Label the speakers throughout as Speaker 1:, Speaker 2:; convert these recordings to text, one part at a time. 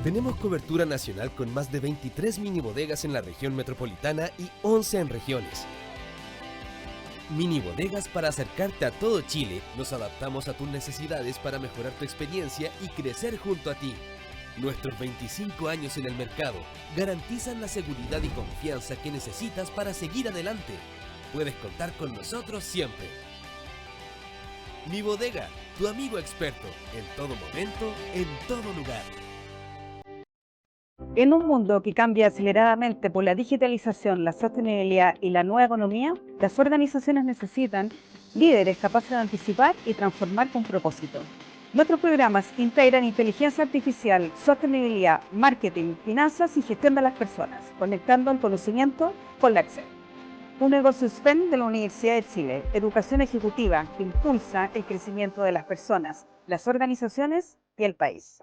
Speaker 1: Tenemos cobertura nacional con más de 23 mini bodegas en la región metropolitana y 11 en regiones. Mini bodegas para acercarte a todo Chile. Nos adaptamos a tus necesidades para mejorar tu experiencia y crecer junto a ti. Nuestros 25 años en el mercado garantizan la seguridad y confianza que necesitas para seguir adelante. Puedes contar con nosotros siempre. Mi Bodega, tu amigo experto, en todo momento, en todo lugar.
Speaker 2: En un mundo que cambia aceleradamente por la digitalización, la sostenibilidad y la nueva economía, las organizaciones necesitan líderes capaces de anticipar y transformar con propósito. Nuestros programas integran inteligencia artificial, sostenibilidad, marketing, finanzas y gestión de las personas, conectando el conocimiento con la acción. Un negocio SPEN de la Universidad de Chile, educación ejecutiva que impulsa el crecimiento de las personas, las organizaciones y el país.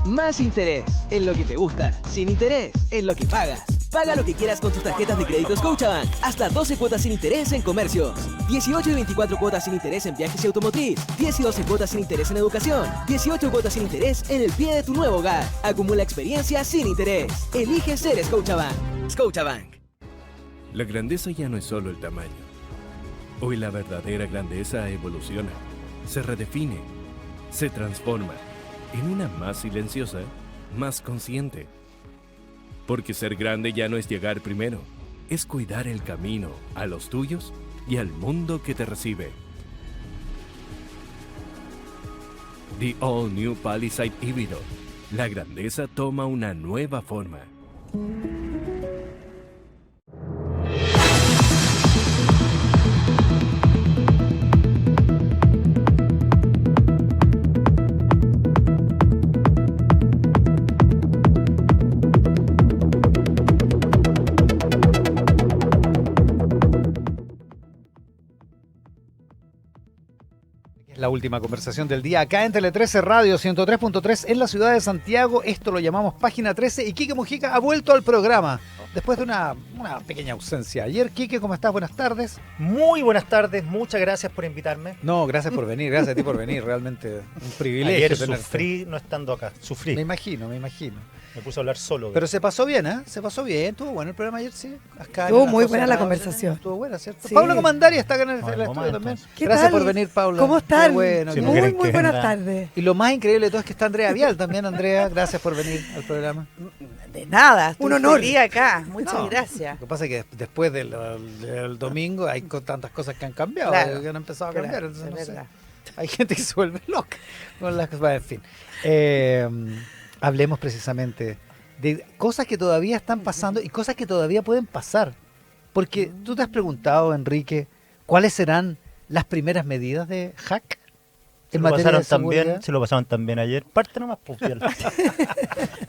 Speaker 3: Más interés en lo que te gusta, sin interés en lo que pagas. Paga lo que quieras con tus tarjetas de crédito Scotiabank. Hasta 12 cuotas sin interés en comercios. 18 y 24 cuotas sin interés en viajes y automotriz. 10 y 12 cuotas sin interés en educación. 18 cuotas sin interés en el pie de tu nuevo hogar. Acumula experiencia sin interés. Elige ser Scotiabank. Scotiabank.
Speaker 4: La grandeza ya no es solo el tamaño. Hoy la verdadera grandeza evoluciona, se redefine, se transforma en una más silenciosa, más consciente. Porque ser grande ya no es llegar primero, es cuidar el camino a los tuyos y al mundo que te recibe. The All New Palisade híbrido. La grandeza toma una nueva forma.
Speaker 5: La última conversación del día acá en Tele 13 Radio 103.3 en la ciudad de Santiago. Esto lo llamamos Página 13 y Quique Mujica ha vuelto al programa después de una pequeña ausencia. Ayer, Quique, ¿cómo estás? Buenas tardes.
Speaker 6: Muy buenas tardes, muchas gracias por invitarme.
Speaker 5: No, gracias por venir, gracias a ti por venir, realmente un privilegio.
Speaker 6: Ayer
Speaker 5: tenerte.
Speaker 6: sufrí no estando acá, sufrí.
Speaker 5: Me imagino.
Speaker 6: Me puse a hablar solo.
Speaker 5: Pero se pasó bien, ¿eh? Se pasó bien, estuvo bueno el programa ayer, sí.
Speaker 7: Estuvo muy buena la conversación.
Speaker 5: Estuvo buena, ¿cierto?
Speaker 7: Sí.
Speaker 5: Pablo Comandari está acá en el
Speaker 6: Bueno,
Speaker 5: estudio también.
Speaker 7: ¿Qué
Speaker 5: Gracias
Speaker 7: tal?
Speaker 5: por venir, Pablo.
Speaker 7: ¿Cómo están?
Speaker 5: Qué bueno.
Speaker 6: Sí,
Speaker 5: qué
Speaker 6: no
Speaker 5: bueno.
Speaker 6: quieren
Speaker 7: Muy
Speaker 6: que
Speaker 7: buenas
Speaker 6: venga.
Speaker 7: tardes.
Speaker 5: Y lo más increíble de todo es que está Andrea Vial también. Andrea, gracias por venir al programa.
Speaker 8: De nada, estoy
Speaker 7: Un honor.
Speaker 8: feliz acá, muchas
Speaker 5: No,
Speaker 8: gracias.
Speaker 5: Lo que pasa es que después del domingo hay tantas cosas que han cambiado,
Speaker 8: Claro,
Speaker 5: que han empezado a cambiar.
Speaker 8: Claro,
Speaker 5: Entonces,
Speaker 8: es
Speaker 5: no sé.
Speaker 8: verdad.
Speaker 5: Hay gente que se vuelve loca con las cosas. En fin. Hablemos precisamente de cosas que todavía están pasando y cosas que todavía pueden pasar. Porque tú te has preguntado, Enrique, ¿cuáles serán las primeras medidas de hack en materia de seguridad?
Speaker 6: Se lo pasaron también ayer. Parte nomás, pues, Fiel.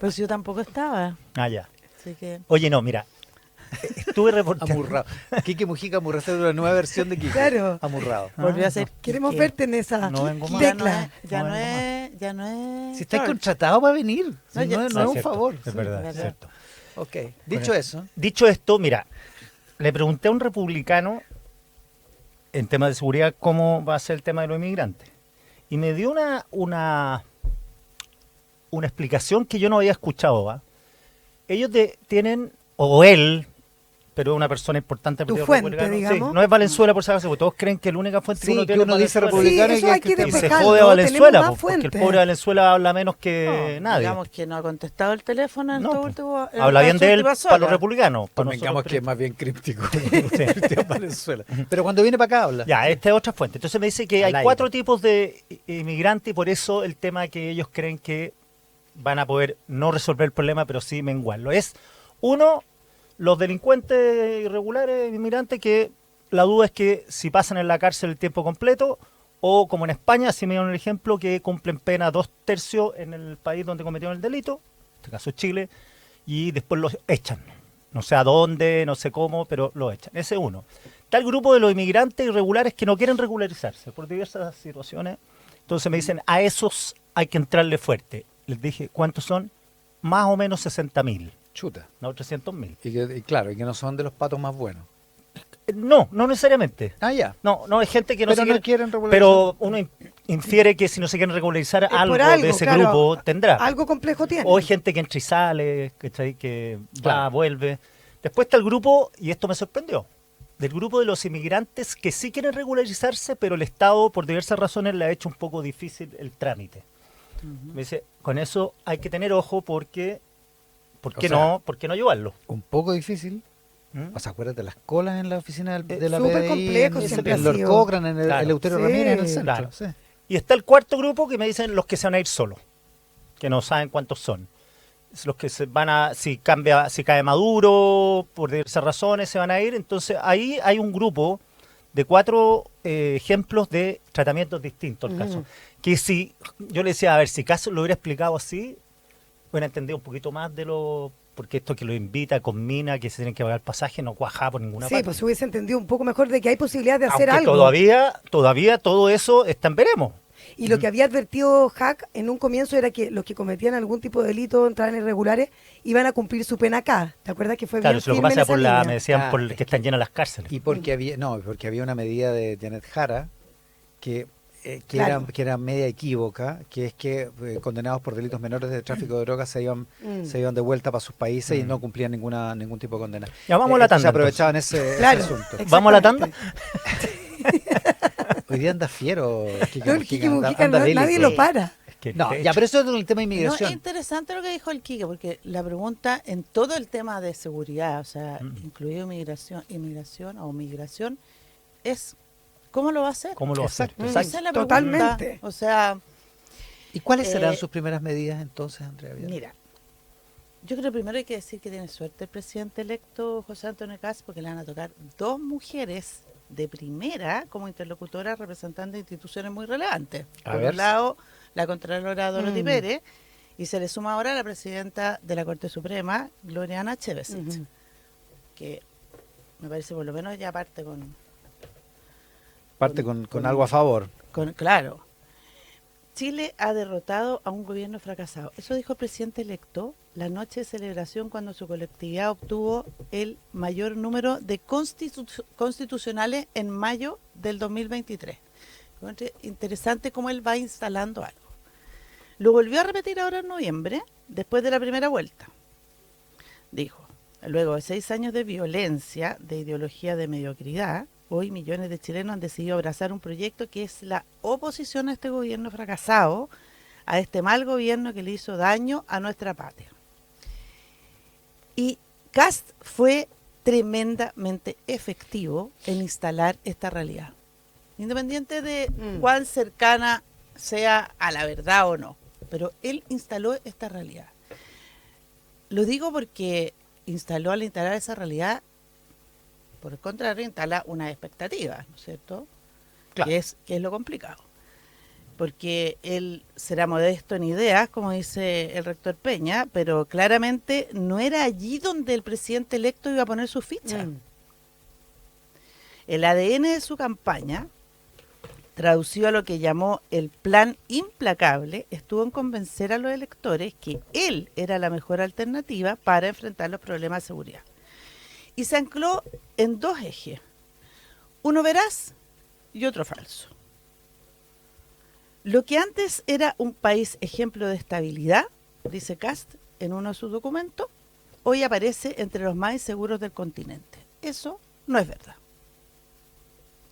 Speaker 8: Pero si yo tampoco estaba,
Speaker 6: Ah, ya.
Speaker 8: así que...
Speaker 6: Oye, no, mira. Estuve reportando.
Speaker 5: Amurrado. Quique Mujica amurrado, una nueva versión de Quique.
Speaker 7: Claro.
Speaker 5: Amurrado.
Speaker 8: Volvió a ser...
Speaker 7: Queremos
Speaker 8: que-
Speaker 7: verte en esa
Speaker 6: No vengo más.
Speaker 7: tecla.
Speaker 8: Ya
Speaker 6: No,
Speaker 8: no
Speaker 6: no
Speaker 8: es... Ya no es...
Speaker 5: Si estáis
Speaker 8: George.
Speaker 5: contratado para venir, si
Speaker 8: No, ya-
Speaker 5: no,
Speaker 8: Ah,
Speaker 5: es un
Speaker 6: cierto,
Speaker 5: favor.
Speaker 6: Es verdad,
Speaker 8: verdad.
Speaker 6: es cierto.
Speaker 5: Ok, dicho
Speaker 6: Bueno.
Speaker 5: eso,
Speaker 6: Dicho esto, mira, le pregunté a un republicano en tema de seguridad cómo va a ser el tema de los inmigrantes. Y me dio una explicación que yo no había escuchado. ¿Va? Ellos tienen, o él, pero es una persona importante. del
Speaker 7: Tu
Speaker 6: Partido
Speaker 7: fuente,
Speaker 6: Republicano.
Speaker 7: digamos.
Speaker 6: Sí, no es Valenzuela, por si acaso, porque todos creen que la única fuente
Speaker 5: sí,
Speaker 6: uno
Speaker 5: que
Speaker 6: tiene
Speaker 5: uno
Speaker 6: es
Speaker 5: dice
Speaker 6: Valenzuela.
Speaker 5: republicano
Speaker 7: Sí, eso hay que
Speaker 6: Y se
Speaker 7: despejarlo,
Speaker 6: jode a Valenzuela,
Speaker 7: tenemos más
Speaker 6: porque el
Speaker 7: fuentes.
Speaker 6: pobre Valenzuela habla menos que
Speaker 8: No,
Speaker 6: nadie.
Speaker 8: digamos que no ha contestado el teléfono en
Speaker 6: No,
Speaker 8: estos
Speaker 6: pues.
Speaker 8: últimos... en
Speaker 6: Habla
Speaker 8: las
Speaker 6: bien de él
Speaker 8: últimas
Speaker 6: para los
Speaker 8: horas.
Speaker 6: republicanos. para
Speaker 5: convengamos
Speaker 6: nosotros,
Speaker 5: que es más bien críptico.
Speaker 6: Sí.
Speaker 5: Cristian Valenzuela. Pero cuando viene para acá habla.
Speaker 6: Ya, esta es otra fuente. Entonces me dice que
Speaker 5: Al
Speaker 6: hay
Speaker 5: aire.
Speaker 6: 4 tipos de inmigrantes y por eso el tema que ellos creen que van a poder no resolver el problema, pero sí menguarlo. Es, uno, los delincuentes irregulares inmigrantes que la duda es que si pasan en la cárcel el tiempo completo o como en España, así me dieron el ejemplo, que cumplen pena 2/3 en el país donde cometieron el delito, en este caso Chile, y después los echan. No sé a dónde, no sé cómo, pero los echan. Ese es uno. Está el grupo de los inmigrantes irregulares que no quieren regularizarse por diversas situaciones. Entonces me dicen, a esos hay que entrarle fuerte. Les dije, ¿cuántos son? Más o menos 60.000,
Speaker 5: Chuta.
Speaker 6: no 300.000.
Speaker 5: Y claro, y que no son de los patos más buenos.
Speaker 6: No, no necesariamente.
Speaker 5: Ah, ya.
Speaker 6: No, no, es gente que no
Speaker 5: Pero
Speaker 6: se
Speaker 5: no
Speaker 6: quiere,
Speaker 5: quieren regularizar.
Speaker 6: pero uno infiere que si no se quieren regularizar algo,
Speaker 7: por algo,
Speaker 6: de ese
Speaker 7: claro.
Speaker 6: grupo tendrá.
Speaker 7: Algo complejo tiene.
Speaker 6: O hay gente que entra y sale, ¿cachai? Que va,
Speaker 5: Claro.
Speaker 6: vuelve. Después está el grupo, y esto me sorprendió, del grupo de los inmigrantes que sí quieren regularizarse, pero el Estado, por diversas razones, le ha hecho un poco difícil el trámite. Me dice, con eso hay que tener ojo porque, ¿por qué
Speaker 5: O sea,
Speaker 6: ¿por qué no llevarlo?
Speaker 5: Un poco difícil.
Speaker 6: ¿Mm?
Speaker 5: O sea, acuérdate de las colas en la oficina de la
Speaker 7: súper
Speaker 5: PDI,
Speaker 7: complejo
Speaker 5: en
Speaker 7: siempre
Speaker 5: el
Speaker 7: ha
Speaker 5: Lord
Speaker 7: sido.
Speaker 5: Cochrane, en el
Speaker 6: Claro.
Speaker 5: Eleuterio
Speaker 7: Sí,
Speaker 5: Ramírez, en el centro.
Speaker 6: claro.
Speaker 5: Sí.
Speaker 6: Y está el cuarto grupo que me dicen los que se van a ir solos, que no saben cuántos son. Es los que se van a, si cae Maduro, por diversas razones se van a ir. Entonces ahí hay un grupo de 4 ejemplos de tratamientos distintos al caso. Que si, yo le decía, a ver, si caso lo hubiera explicado así, hubiera entendido un poquito más de lo, porque esto que lo invita, conmina, que se tienen que pagar pasaje, no cuaja por ninguna
Speaker 7: Sí,
Speaker 6: parte.
Speaker 7: pues hubiese entendido un poco mejor de que hay posibilidad de hacer
Speaker 6: Aunque
Speaker 7: algo.
Speaker 6: todavía todo eso está en veremos.
Speaker 7: Y lo que había advertido Hack en un comienzo era que los que cometían algún tipo de delito, entraban irregulares, iban a cumplir su pena acá. ¿Te acuerdas que fue
Speaker 6: Claro,
Speaker 7: bien
Speaker 6: eso lo que
Speaker 7: firme en
Speaker 6: pasa
Speaker 7: esa
Speaker 6: por la,
Speaker 7: línea?
Speaker 6: me decían,
Speaker 5: Ah,
Speaker 6: por
Speaker 5: es
Speaker 6: que están llenas las cárceles.
Speaker 5: Y porque había una medida de Janet Jara que
Speaker 7: Claro.
Speaker 5: era media equívoca, que es que condenados por delitos menores de tráfico de drogas se iban de vuelta para sus países y no cumplían ningún tipo de condena.
Speaker 6: Ya vamos a la
Speaker 5: Entonces
Speaker 6: tanda,
Speaker 5: se aprovechaban ese
Speaker 7: Claro.
Speaker 5: asunto.
Speaker 6: ¿Vamos a la tanda?
Speaker 5: Hoy día anda fiero, Kike
Speaker 7: No, el
Speaker 5: Mujica,
Speaker 7: Kike Mujica
Speaker 5: anda
Speaker 7: nadie
Speaker 5: bélico.
Speaker 7: lo para.
Speaker 6: Es que,
Speaker 5: No,
Speaker 6: de
Speaker 5: ya,
Speaker 6: hecho,
Speaker 5: pero eso es el tema de
Speaker 8: No,
Speaker 5: inmigración.
Speaker 8: es interesante lo que dijo el Quique, porque la pregunta en todo el tema de seguridad, o sea, incluido inmigración o migración, es ¿cómo lo va a hacer?
Speaker 6: ¿cómo lo va a hacer?
Speaker 5: Exacto.
Speaker 8: Esa
Speaker 6: Exacto.
Speaker 8: es la pregunta.
Speaker 7: Totalmente.
Speaker 8: O sea,
Speaker 5: ¿Y cuáles serán
Speaker 8: eh,
Speaker 5: sus primeras medidas entonces, Andrea Vial?
Speaker 8: mira, yo creo que primero hay que decir que tiene suerte el presidente electo José Antonio Kast, porque le van a tocar 2 mujeres de primera como interlocutoras representando instituciones muy relevantes.
Speaker 5: A
Speaker 8: Por
Speaker 5: ver.
Speaker 8: un lado, la Contralora Dorothy
Speaker 7: Mm.
Speaker 8: Pérez, y se le suma ahora la presidenta de la Corte Suprema, Gloriana Chevesic,
Speaker 7: Ujú.
Speaker 8: que me parece por lo menos ya parte
Speaker 5: Parte con algo a favor.
Speaker 8: claro. Chile ha derrotado a un gobierno fracasado. Eso dijo el presidente electo la noche de celebración cuando su colectividad obtuvo el mayor número de constitucionales en mayo del 2023. Interesante cómo él va instalando algo. Lo volvió a repetir ahora en noviembre, después de la primera vuelta. Dijo, luego de 6 años de violencia, de ideología de mediocridad, hoy millones de chilenos han decidido abrazar un proyecto que es la oposición a este gobierno fracasado, a este mal gobierno que le hizo daño a nuestra patria. Y Kast fue tremendamente efectivo en instalar esta realidad, independiente de cuán cercana sea a la verdad o no, pero él instaló esta realidad. Lo digo porque al instalar esa realidad, por el contrario, instala unas expectativas, ¿no es cierto?
Speaker 5: Claro.
Speaker 8: Que es lo complicado. Porque él será modesto en ideas, como dice el rector Peña, pero claramente no era allí donde el presidente electo iba a poner su ficha. El ADN de su campaña, traducido a lo que llamó el plan implacable, estuvo en convencer a los electores que él era la mejor alternativa para enfrentar los problemas de seguridad. Y se ancló en 2 ejes, uno veraz y otro falso. Lo que antes era un país ejemplo de estabilidad, dice Kast en uno de sus documentos, hoy aparece entre los más inseguros del continente. Eso no es verdad.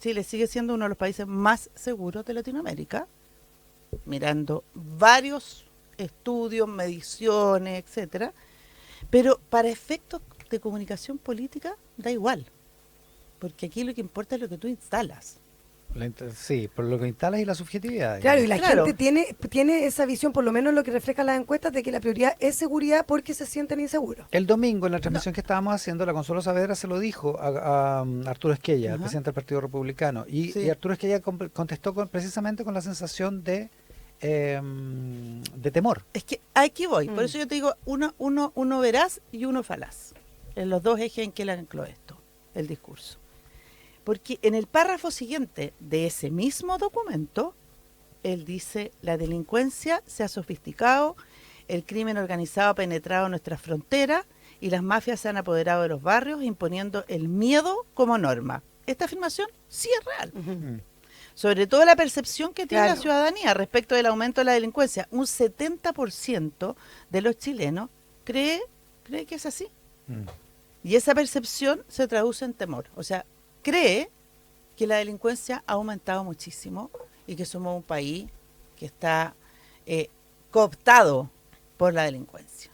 Speaker 8: Chile sigue siendo uno de los países más seguros de Latinoamérica, mirando varios estudios, mediciones, etcétera, pero para efectos de comunicación política da igual, porque aquí lo que importa es lo que tú instalas.
Speaker 5: Sí, por lo que instalas y la subjetividad.
Speaker 7: Claro, y
Speaker 5: digamos.
Speaker 7: la
Speaker 8: Claro.
Speaker 7: gente tiene esa visión, por lo menos lo que reflejan las encuestas, de que la prioridad es seguridad porque se sienten inseguros.
Speaker 5: El domingo, en la transmisión que estábamos haciendo, la Consuelo Saavedra se lo dijo a Arturo Esquella, el
Speaker 8: Ajá.
Speaker 5: presidente del Partido Republicano, y Arturo Esquella contestó precisamente con la sensación de temor.
Speaker 8: Es que aquí voy, por eso yo te digo, uno veraz y uno falaz, en los 2 ejes en que él ancló esto, el discurso. Porque en el párrafo siguiente de ese mismo documento, él dice, la delincuencia se ha sofisticado, el crimen organizado ha penetrado nuestras fronteras y las mafias se han apoderado de los barrios imponiendo el miedo como norma. Esta afirmación sí es real. Sobre todo la percepción que tiene la ciudadanía respecto del aumento de la delincuencia. Un 70% de los chilenos cree que es así. Y esa percepción se traduce en temor. O sea, cree que la delincuencia ha aumentado muchísimo y que somos un país que está cooptado por la delincuencia.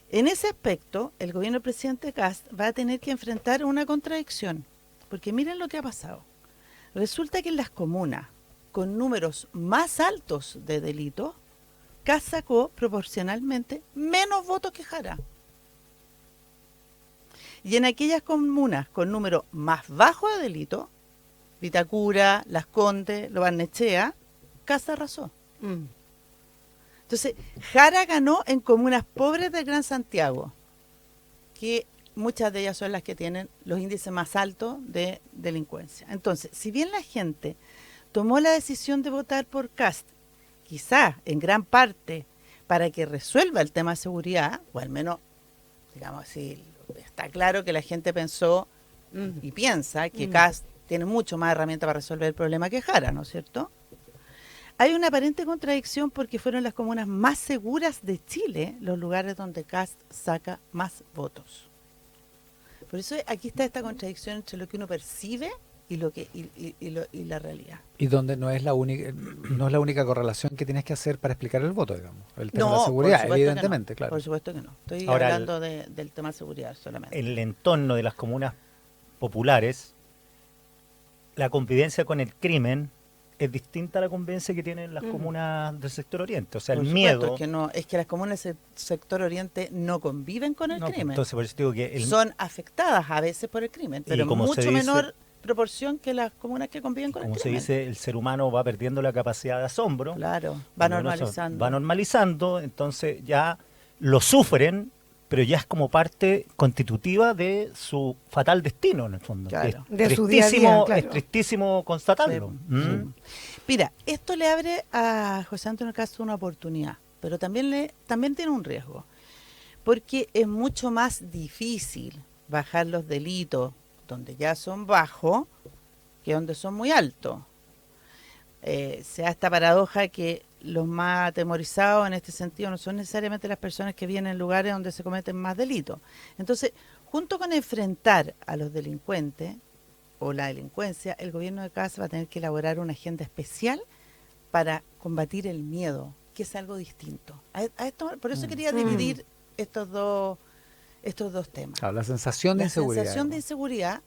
Speaker 8: En ese aspecto, el gobierno del presidente Kast va a tener que enfrentar una contradicción, porque miren lo que ha pasado. Resulta que en las comunas con números más altos de delitos, Kast sacó proporcionalmente menos votos que Jara. Y en aquellas comunas con número más bajo de delitos, Vitacura, Las Condes, Lo Barnechea, Kast arrasó. Entonces, Jara ganó en comunas pobres del Gran Santiago, que muchas de ellas son las que tienen los índices más altos de delincuencia. Entonces, si bien la gente tomó la decisión de votar por Kast, quizás en gran parte para que resuelva el tema de seguridad, o al menos, digamos así, está claro que la gente pensó y piensa que Kast tiene mucho más herramientas para resolver el problema que Jara, ¿no es cierto? Hay una aparente contradicción porque fueron las comunas más seguras de Chile los lugares donde Kast saca más votos. Por eso aquí está esta contradicción entre lo que uno percibe y la realidad.
Speaker 5: Y donde no es la única correlación que tienes que hacer para explicar el voto, digamos. El tema de la seguridad, evidentemente, claro.
Speaker 8: Por supuesto que no. Estoy
Speaker 6: Ahora,
Speaker 8: hablando del tema de seguridad solamente.
Speaker 6: En el entorno de las comunas populares, la convivencia con el crimen es distinta a la convivencia que tienen las comunas del sector oriente. O sea,
Speaker 8: Por
Speaker 6: el
Speaker 8: supuesto,
Speaker 6: miedo...
Speaker 8: es que las comunas del sector oriente no conviven con el crimen.
Speaker 6: Entonces, por eso digo que...
Speaker 8: Son afectadas a veces por el crimen, pero en mucho menor proporción que las comunas que conviven con el crimen.
Speaker 6: Como se dice, el ser humano va perdiendo la capacidad de asombro.
Speaker 8: Claro, va normalizando.
Speaker 6: Va normalizando, entonces ya lo sufren, pero ya es como parte constitutiva de su fatal destino, en el fondo.
Speaker 8: Claro.
Speaker 7: De su día a día, claro.
Speaker 6: Es tristísimo constatarlo.
Speaker 8: Sí. Mira, esto le abre a José Antonio Kast una oportunidad, pero también tiene un riesgo, porque es mucho más difícil bajar los delitos donde ya son bajos que donde son muy altos. Se da esta paradoja que los más atemorizados en este sentido no son necesariamente las personas que vienen en lugares donde se cometen más delitos. Entonces, junto con enfrentar a los delincuentes o la delincuencia, el gobierno de Kast va a tener que elaborar una agenda especial para combatir el miedo, que es algo distinto. A esto, por eso quería dividir estos dos temas.
Speaker 5: Claro, la sensación de inseguridad.
Speaker 8: La sensación de inseguridad,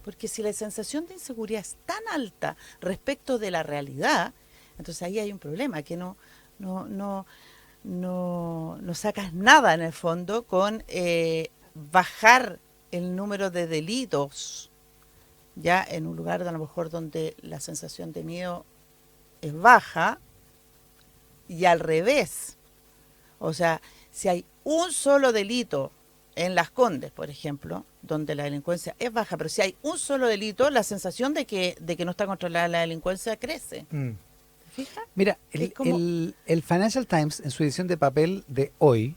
Speaker 8: porque si la sensación de inseguridad es tan alta respecto de la realidad, entonces ahí hay un problema, que no sacas nada en el fondo con bajar el número de delitos ya en un lugar a lo mejor donde la sensación de miedo es baja, y al revés. O sea, si hay un solo delito en Las Condes, por ejemplo, donde la delincuencia es baja, pero si hay un solo delito, la sensación de que no está controlada la delincuencia crece. ¿Te fijas?
Speaker 5: Mira, el Financial Times, en su edición de papel de hoy,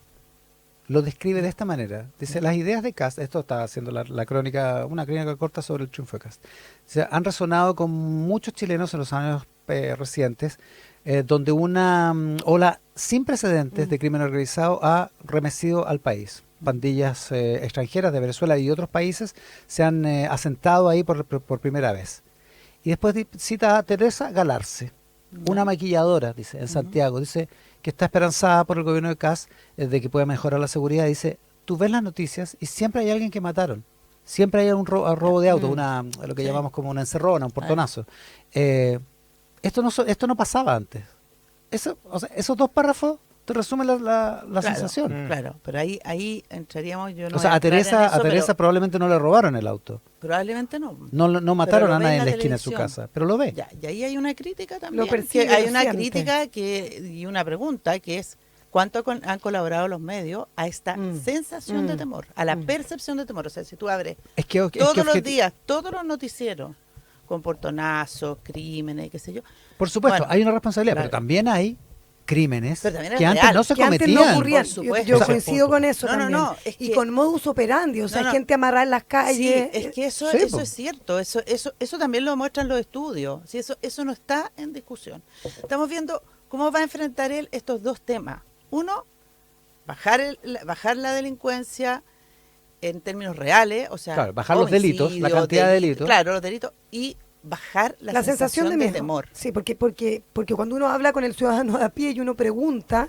Speaker 5: lo describe de esta manera. Dice, las ideas de Kast, esto está haciendo la crónica, una crónica corta sobre el triunfo de Kast, han resonado con muchos chilenos en los años recientes, donde una ola sin precedentes de crimen organizado ha remecido al país. Pandillas extranjeras de Venezuela y otros países se han asentado ahí por primera vez. Y después cita a Teresa Galarce, una maquilladora, dice, en Santiago, dice que está esperanzada por el gobierno de Kast de que pueda mejorar la seguridad. Dice, tú ves las noticias y siempre hay alguien que mataron. Siempre hay un robo de auto, lo que llamamos como una encerrona, un portonazo. Esto no pasaba antes. Esos dos párrafos te resumen la sensación.
Speaker 8: Claro, pero ahí entraríamos...
Speaker 5: a Teresa probablemente no le robaron el auto.
Speaker 8: Probablemente no.
Speaker 5: No mataron a nadie en la esquina de su casa, pero lo ve.
Speaker 8: Ya, y ahí hay una crítica también.
Speaker 7: Lo percibe,
Speaker 8: hay
Speaker 7: lo
Speaker 8: una
Speaker 7: siente.
Speaker 8: crítica y una pregunta que es, ¿cuánto han colaborado los medios a esta sensación de temor, a la percepción de temor? O sea, si tú abres todos los días, todos los noticieros, con portonazos, crímenes, qué sé yo.
Speaker 5: Por supuesto,
Speaker 8: Bueno,
Speaker 5: hay una responsabilidad,
Speaker 8: claro.
Speaker 5: pero también hay crímenes
Speaker 8: Pero también es
Speaker 5: que antes
Speaker 8: real,
Speaker 5: no se
Speaker 7: que antes
Speaker 5: cometían.
Speaker 7: no ocurrían.
Speaker 8: Por supuesto.
Speaker 7: Yo
Speaker 6: Ese es el
Speaker 7: coincido
Speaker 6: punto.
Speaker 7: con eso
Speaker 8: No, no,
Speaker 7: también.
Speaker 8: no, es
Speaker 7: Y
Speaker 8: que-
Speaker 7: con modus operandi, o sea,
Speaker 8: No, no.
Speaker 7: gente amarrada en las
Speaker 8: Sí,
Speaker 7: calles.
Speaker 8: es que eso,
Speaker 5: Sí,
Speaker 8: eso
Speaker 5: po.
Speaker 8: es cierto, eso también lo muestran los estudios, ¿sí? Eso no está en discusión. Estamos viendo cómo va a enfrentar él estos dos temas. Uno, bajar la delincuencia en términos reales, o sea,
Speaker 5: Claro, bajar los delitos, la cantidad de delitos.
Speaker 8: Claro, los delitos, y bajar la sensación de
Speaker 7: miedo.
Speaker 8: temor.
Speaker 7: Sí, porque cuando uno habla con el ciudadano de a pie y uno pregunta,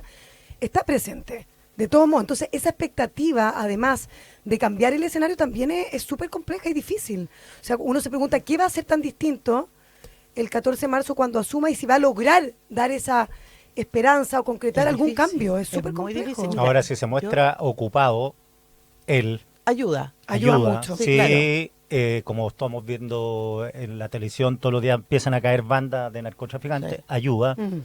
Speaker 7: está presente. De todos modos, entonces esa expectativa, además de cambiar el escenario, también es súper compleja y difícil. O sea, uno se pregunta, ¿qué va a ser tan distinto el 14 de marzo cuando asuma y si va a lograr dar esa esperanza o concretar
Speaker 8: Es
Speaker 7: algún
Speaker 8: difícil,
Speaker 7: cambio? Es
Speaker 8: es
Speaker 7: súper
Speaker 8: muy
Speaker 7: complejo.
Speaker 8: difícil. Mira,
Speaker 6: Ahora, si se muestra ocupado, él
Speaker 8: Ayuda.
Speaker 7: Ayuda mucho.
Speaker 6: Sí,
Speaker 8: Sí, claro.
Speaker 6: Como estamos viendo en la televisión, todos los días empiezan a caer bandas de narcotraficantes,
Speaker 8: Sí.
Speaker 6: ayuda.
Speaker 7: Ujú.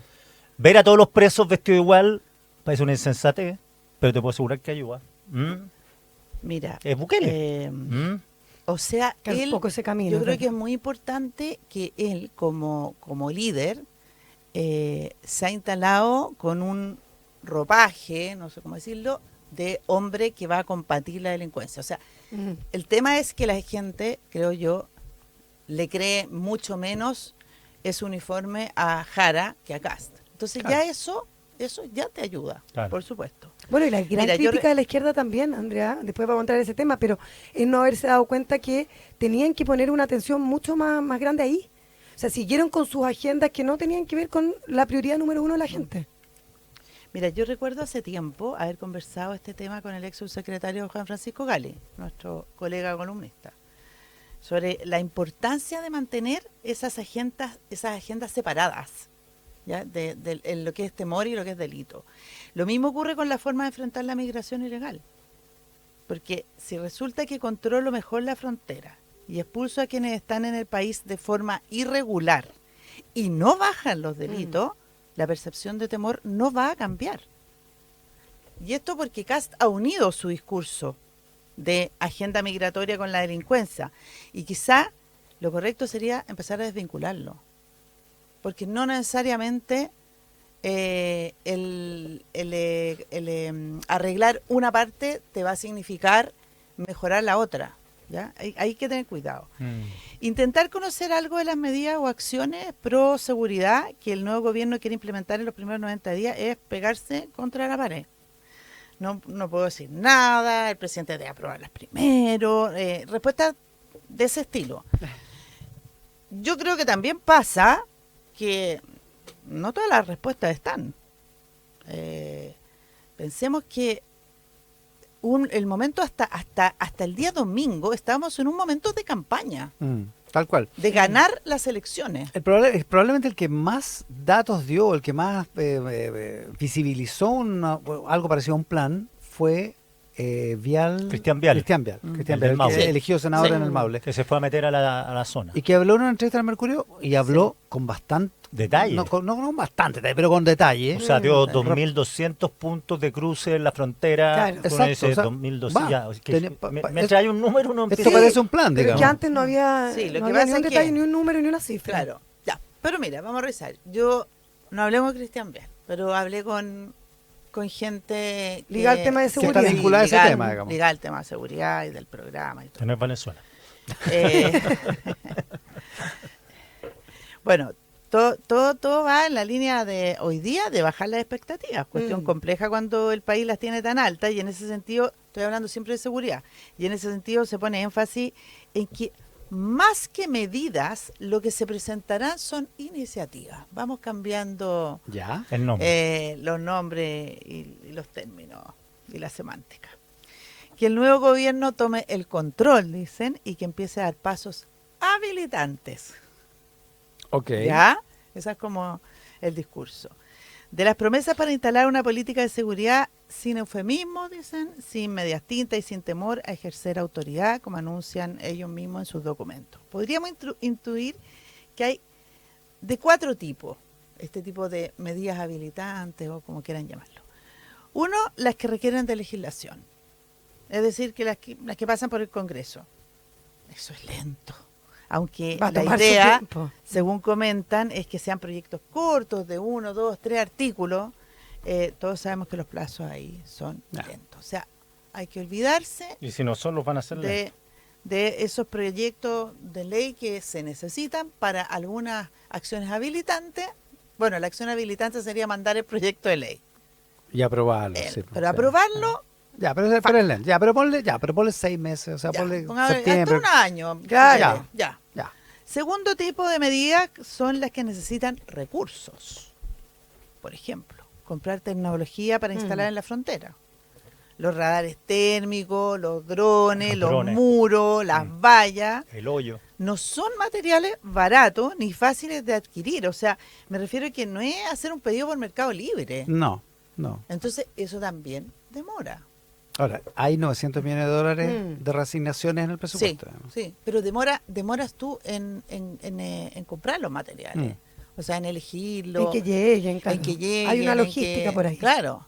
Speaker 6: Ver a todos los presos vestidos igual parece una insensatez, pero te puedo asegurar que ayuda.
Speaker 8: Mira,
Speaker 6: Es Bukele.
Speaker 8: o sea,
Speaker 7: Que es un
Speaker 8: él,
Speaker 7: poco ese camino,
Speaker 8: yo
Speaker 7: es
Speaker 8: creo que es
Speaker 7: verdad.
Speaker 8: muy importante que él, como líder, se ha instalado con un ropaje, no sé cómo decirlo, de hombre que va a combatir la delincuencia. O sea,
Speaker 7: Ujú.
Speaker 8: el tema es que la gente, creo yo, le cree mucho menos ese uniforme a Jara que a Kast. Entonces ya eso ya te ayuda,
Speaker 6: Claro.
Speaker 8: por supuesto.
Speaker 7: Bueno, y la gran
Speaker 8: Mira, yo
Speaker 7: crítica de la izquierda también, Andrea, después vamos a entrar en ese tema, pero es no haberse dado cuenta que tenían que poner una atención mucho más grande ahí. O sea, siguieron con sus agendas que no tenían que ver con la prioridad número uno de la gente.
Speaker 8: Mira, yo recuerdo hace tiempo haber conversado este tema con el ex subsecretario Juan Francisco Gali, nuestro colega columnista, sobre la importancia de mantener esas agendas separadas, ¿ya? En lo que es temor y lo que es delito. Lo mismo ocurre con la forma de enfrentar la migración ilegal. Porque si resulta que controlo mejor la frontera y expulso a quienes están en el país de forma irregular y no bajan los delitos, la percepción de temor no va a cambiar. Y esto porque Kast ha unido su discurso de agenda migratoria con la delincuencia. Y quizá lo correcto sería empezar a desvincularlo. Porque no necesariamente arreglar una parte te va a significar mejorar la otra. ¿Ya? Hay que tener cuidado. Intentar conocer algo de las medidas o acciones pro seguridad que el nuevo gobierno quiere implementar en los primeros 90 días es pegarse contra la pared. No puedo decir nada, el presidente debe aprobarlas primero, respuestas de ese estilo. Yo creo que también pasa que no todas las respuestas están. Pensemos que el momento hasta el día domingo estábamos en un momento de campaña,
Speaker 5: Tal cual.
Speaker 8: de ganar las elecciones.
Speaker 5: Probablemente el que más datos dio, el que más visibilizó algo parecido a un plan fue
Speaker 6: Cristian Vial.
Speaker 5: Cristian Vial,
Speaker 6: El
Speaker 5: Cristian
Speaker 6: del
Speaker 5: Vial,
Speaker 6: Maule.
Speaker 5: que eligió senador
Speaker 8: Sí.
Speaker 5: en el Maule.
Speaker 6: Que se fue a meter a la zona.
Speaker 5: Y que habló en una entrevista al Mercurio y habló con bastante
Speaker 6: Detalle.
Speaker 5: No con bastante detalle, pero con detalle.
Speaker 6: O sea, dio 2.200 puntos de cruce en la frontera.
Speaker 7: Claro.
Speaker 6: Uno
Speaker 5: Exacto,
Speaker 6: dice
Speaker 5: o sea,
Speaker 6: 2.200.
Speaker 5: va,
Speaker 6: Ya, es que
Speaker 5: tenía-
Speaker 6: me trae un número, uno
Speaker 5: Esto
Speaker 6: empieza-
Speaker 5: parece un plan,
Speaker 7: Pero es
Speaker 5: digamos.
Speaker 7: que antes no había,
Speaker 8: Sí, lo
Speaker 7: no
Speaker 8: que
Speaker 7: había
Speaker 8: pasa
Speaker 7: ni un
Speaker 8: es
Speaker 7: detalle,
Speaker 8: que-
Speaker 7: ni un número, ni una cifra.
Speaker 8: Claro, ya. Pero mira, vamos a revisar. Yo no hablé con Cristian Vial, pero hablé con gente que,
Speaker 7: Ligado al tema de
Speaker 8: sí,
Speaker 7: seguridad.
Speaker 5: está vinculada a ese
Speaker 8: ligado-
Speaker 5: tema, digamos.
Speaker 8: ligado al tema de seguridad y del programa y todo.
Speaker 6: Que no es Venezuela.
Speaker 8: Eh, bueno, todo va en la línea de hoy día de bajar las expectativas. Cuestión compleja cuando el país las tiene tan altas y en ese sentido, estoy hablando siempre de seguridad, y en ese sentido se pone énfasis en que más que medidas, lo que se presentarán son iniciativas. Vamos cambiando
Speaker 5: Ya.
Speaker 6: El nombre.
Speaker 8: los nombres y los términos y la semántica. Que el nuevo gobierno tome el control, dicen, y que empiece a dar pasos habilitantes.
Speaker 5: Ok.
Speaker 8: ¿Ya? Ese es como el discurso. De las promesas para instalar una política de seguridad sin eufemismo, dicen, sin medias tintas y sin temor a ejercer autoridad, como anuncian ellos mismos en sus documentos. Podríamos intuir que hay de 4 tipos, este tipo de medidas habilitantes o como quieran llamarlo. Uno, las que requieren de legislación, es decir, que las que pasan por el Congreso. Eso es lento. Aunque
Speaker 7: Va a
Speaker 8: la
Speaker 7: tomar su
Speaker 8: idea,
Speaker 7: tiempo.
Speaker 8: según comentan, es que sean proyectos cortos de 1, 2, 3 artículos todos sabemos que los plazos ahí son
Speaker 5: Ya.
Speaker 8: lentos. O sea, hay que olvidarse
Speaker 6: Y si no son, los van a hacer lentos.
Speaker 8: de esos proyectos de ley que se necesitan para algunas acciones habilitantes. Bueno, la acción habilitante sería mandar el proyecto de ley.
Speaker 5: Y aprobarlo.
Speaker 8: Él,
Speaker 5: sí, pues,
Speaker 8: pero
Speaker 5: sí.
Speaker 8: aprobarlo,
Speaker 5: Ya, pero es lento. Pero ponle 6 meses, o sea,
Speaker 8: ya,
Speaker 5: ponle
Speaker 8: hasta
Speaker 5: septiembre.
Speaker 8: un año.
Speaker 7: Claro.
Speaker 8: Ya.
Speaker 5: Ya.
Speaker 8: Segundo tipo de medidas son las que necesitan recursos. Por ejemplo, comprar tecnología para instalar en la frontera. Los radares térmicos, los drones,
Speaker 6: Los
Speaker 8: los
Speaker 6: drones.
Speaker 8: muros, las vallas,
Speaker 6: El hoyo.
Speaker 8: no son materiales baratos ni fáciles de adquirir. O sea, me refiero a que no es hacer un pedido por Mercado Libre.
Speaker 5: No.
Speaker 8: Entonces, eso también demora.
Speaker 5: Ahora, hay 900 millones de dólares
Speaker 7: Mm.
Speaker 5: de reasignaciones en el
Speaker 8: Sí,
Speaker 5: presupuesto.
Speaker 8: sí, pero demoras tú en comprar los materiales. O sea, en elegirlo.
Speaker 7: En que lleguen, claro.
Speaker 8: En que lleguen,
Speaker 7: Hay una
Speaker 8: en
Speaker 7: logística
Speaker 8: que-
Speaker 7: por ahí.
Speaker 8: Claro.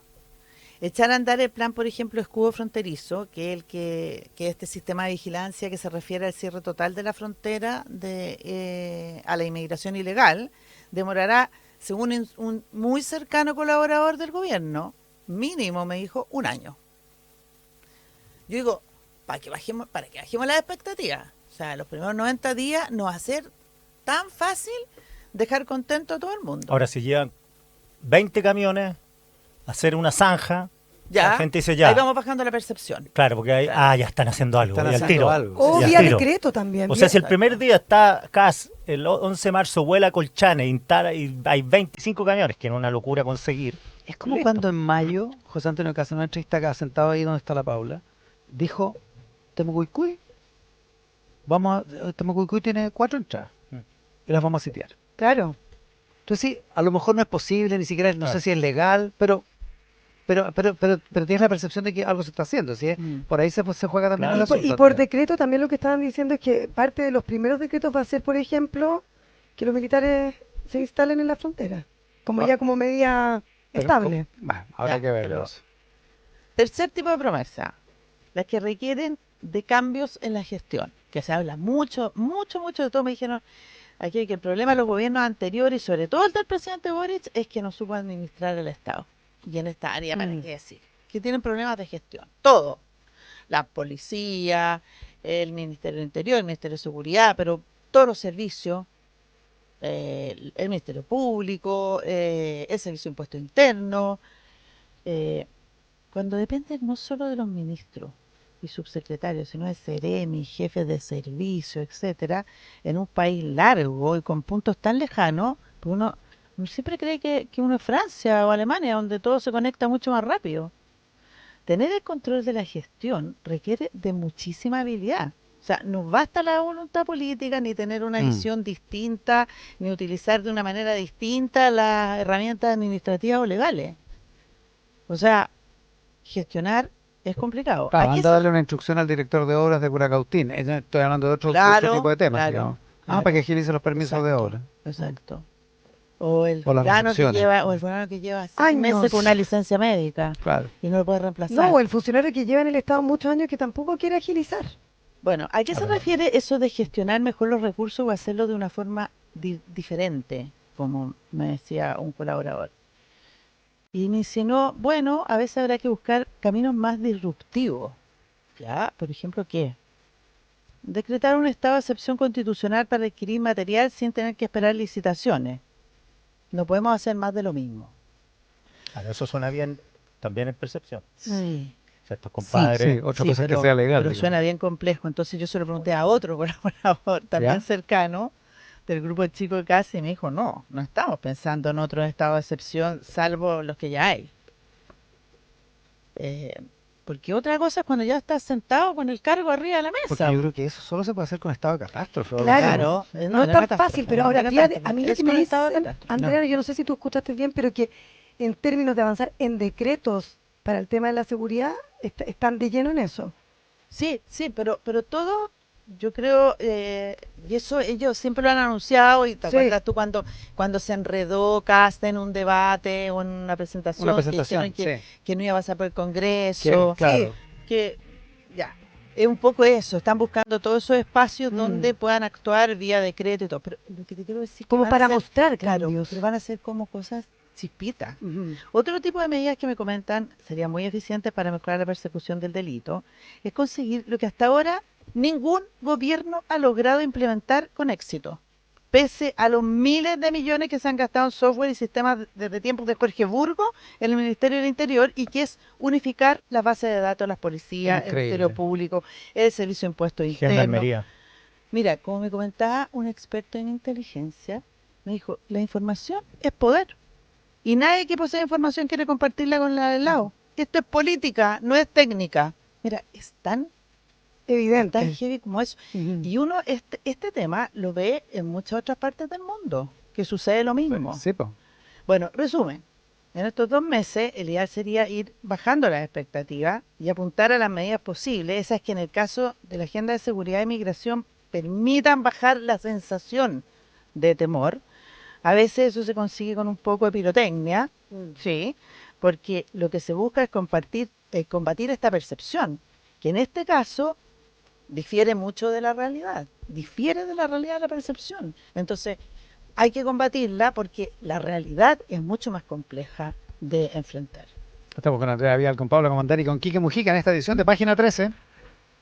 Speaker 8: Echar a andar el plan, por ejemplo, escudo fronterizo, que es este sistema de vigilancia que se refiere al cierre total de la frontera a la inmigración ilegal, demorará, según un muy cercano colaborador del gobierno, mínimo, me dijo, un año. Yo digo, para que bajemos las expectativas. O sea, los primeros 90 días no va a ser tan fácil dejar contento a todo el mundo.
Speaker 6: Ahora, si llevan 20 camiones a hacer una zanja,
Speaker 8: Ya,
Speaker 6: la gente dice ya.
Speaker 8: ahí vamos bajando la percepción.
Speaker 6: Claro, porque ahí,
Speaker 8: Claro.
Speaker 6: ya están haciendo algo.
Speaker 5: Están
Speaker 6: y al
Speaker 5: haciendo
Speaker 6: tiro.
Speaker 5: algo.
Speaker 7: O
Speaker 6: Y al
Speaker 7: vía
Speaker 6: tiro.
Speaker 7: decreto también.
Speaker 6: O sea, si el
Speaker 8: Exacto.
Speaker 6: primer día está Cas, el 11 de marzo vuela a Colchane y hay 25 camiones, que es una locura conseguir.
Speaker 5: Es como
Speaker 6: Listo.
Speaker 5: cuando en mayo José Antonio Casa, en una entrevista acá, sentado ahí donde está la Paula, dijo, Temucuicui, Temucuicui tiene 4 entradas y las vamos a sitiar.
Speaker 7: Claro.
Speaker 5: Entonces sí, a lo mejor no es posible, ni siquiera, no
Speaker 6: Claro.
Speaker 5: sé si es legal, pero tienes la percepción de que algo se está haciendo, ¿sí? Por ahí se juega también
Speaker 6: Claro.
Speaker 5: el
Speaker 7: Y
Speaker 5: asunto.
Speaker 7: por decreto también lo que estaban diciendo es que parte de los primeros decretos va a ser, por ejemplo, que los militares se instalen en la frontera, como
Speaker 5: Ah.
Speaker 7: ya como medida
Speaker 5: Pero,
Speaker 7: estable.
Speaker 5: Bueno, habrá
Speaker 8: Ya,
Speaker 5: que verlo.
Speaker 8: pero- Tercer tipo de promesa, las que requieren de cambios en la gestión, que se habla mucho de todo. Me dijeron aquí que el problema de los gobiernos anteriores, y sobre todo el del presidente Boric, es que no supo administrar el Estado. Y en esta área, ¿para qué decir? Que tienen problemas de gestión. Todo. La policía, el Ministerio del Interior, el Ministerio de Seguridad, pero todos los servicios, el Ministerio Público, el Servicio de Impuesto Interno, cuando dependen no solo de los ministros y subsecretarios, sino de seremi, jefes de servicio, etcétera, en un país largo y con puntos tan lejanos, pues uno siempre cree que uno es Francia o Alemania, donde todo se conecta mucho más rápido. Tener el control de la gestión requiere de muchísima habilidad. O sea, no basta la voluntad política, ni tener una visión distinta, ni utilizar de una manera distinta las herramientas administrativas o legales. O sea, gestionar es complicado.
Speaker 5: Claro,
Speaker 8: Aquí
Speaker 5: anda a darle una instrucción al director de obras de Curacautín. Estoy hablando de otro tipo de temas,
Speaker 8: claro,
Speaker 5: digamos.
Speaker 8: claro.
Speaker 5: Para que agilice los permisos de
Speaker 8: Exacto.
Speaker 5: obra.
Speaker 8: Exacto. O el
Speaker 5: O las
Speaker 8: fulano que
Speaker 5: recepciones.
Speaker 8: lleva, o el fulano que lleva 6
Speaker 7: Años.
Speaker 8: meses con una licencia médica
Speaker 5: Claro.
Speaker 8: y no lo puede reemplazar.
Speaker 7: No, o el funcionario que lleva en el Estado muchos años que tampoco quiere agilizar.
Speaker 8: Bueno, ¿a qué se refiere eso de gestionar mejor los recursos o hacerlo de una forma diferente? Como me decía un colaborador. Y me insinuó, bueno, a veces habrá que buscar caminos más disruptivos. ¿Ya? Por ejemplo, ¿qué? Decretar un estado de excepción constitucional para adquirir material sin tener que esperar licitaciones. No podemos hacer más de lo mismo.
Speaker 6: Claro, eso suena bien también en percepción.
Speaker 8: Sí.
Speaker 6: O sea, estos compadres.
Speaker 5: Sí, otra
Speaker 8: Sí,
Speaker 5: cosa es
Speaker 8: pero-
Speaker 5: que sea legal.
Speaker 8: Pero
Speaker 5: digamos.
Speaker 8: suena bien complejo. Entonces yo se lo pregunté a otro colaborador también
Speaker 5: ¿Ya?
Speaker 8: cercano del grupo de chicos de casa y me dijo, no estamos pensando en otro estado de excepción salvo los que ya hay. Porque otra cosa es cuando ya estás sentado con el cargo arriba de la
Speaker 5: Porque
Speaker 8: mesa.
Speaker 5: yo creo que eso solo se puede hacer con estado de catástrofe.
Speaker 7: Claro. No es tan fácil, pero ahora, fíjate, a mí lo
Speaker 8: es
Speaker 7: que me
Speaker 8: con estado de
Speaker 7: dicen,
Speaker 8: catástrofe.
Speaker 7: Andrea, yo no sé si tú escuchaste bien, pero que en términos de avanzar en decretos para el tema de la seguridad, están de lleno en eso.
Speaker 8: Sí, pero todo, yo creo, y eso ellos siempre lo han anunciado, y te
Speaker 7: Sí.
Speaker 8: acuerdas tú cuando se enredó Casta en un debate o en una presentación,
Speaker 5: Una
Speaker 8: que
Speaker 5: presentación,
Speaker 8: dijeron
Speaker 5: sí.
Speaker 8: que no iba a pasar por el Congreso,
Speaker 5: Claro.
Speaker 8: que ya, es un poco eso, están buscando todos esos espacios donde puedan actuar vía decreto y todo, pero lo que te quiero decir que
Speaker 7: Como
Speaker 8: van a
Speaker 7: para
Speaker 8: ser-
Speaker 7: mostrar
Speaker 8: claro,
Speaker 7: cambios.
Speaker 8: pero van a ser como cosas chispita.
Speaker 7: Ujú.
Speaker 8: Otro tipo de medidas que me comentan sería muy eficientes para mejorar la persecución del delito es conseguir lo que hasta ahora ningún gobierno ha logrado implementar con éxito. Pese a los miles de millones que se han gastado en software y sistemas desde tiempos de Jorge Burgo en el Ministerio del Interior, y que es unificar las bases de datos de las policías, el
Speaker 5: Increíble.
Speaker 8: Ministerio Público, el Servicio de Impuestos Internos.
Speaker 6: Gendarmería.
Speaker 8: Mira, como me comentaba un experto en inteligencia, me dijo, la información es poder. Y nadie que posee información quiere compartirla con la del lado. Esto es política, no es técnica. Mira, es tan
Speaker 7: Evidente.
Speaker 8: heavy como eso.
Speaker 7: Ujú.
Speaker 8: Y uno, este tema lo ve en muchas otras partes del mundo, que sucede lo mismo.
Speaker 5: Sí, po.
Speaker 8: Bueno, resumen. En estos 2 meses, el ideal sería ir bajando las expectativas y apuntar a las medidas posibles, esas que en el caso de la Agenda de Seguridad y Migración permitan bajar la sensación de temor. A veces eso se consigue con un poco de pirotecnia, sí, porque lo que se busca es combatir esta percepción, que en este caso difiere mucho de la realidad, difiere de la realidad de la percepción. Entonces, hay que combatirla porque la realidad es mucho más compleja de enfrentar.
Speaker 5: Estamos con Andrea Vial, con Pablo Comandari y con Quique Mujica en esta edición de Página 13.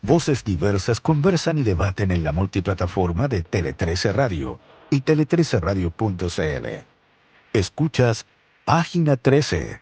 Speaker 9: Voces diversas conversan y debaten en la multiplataforma de Tele 13 Radio y tele13radio.cl. Escuchas Página 13.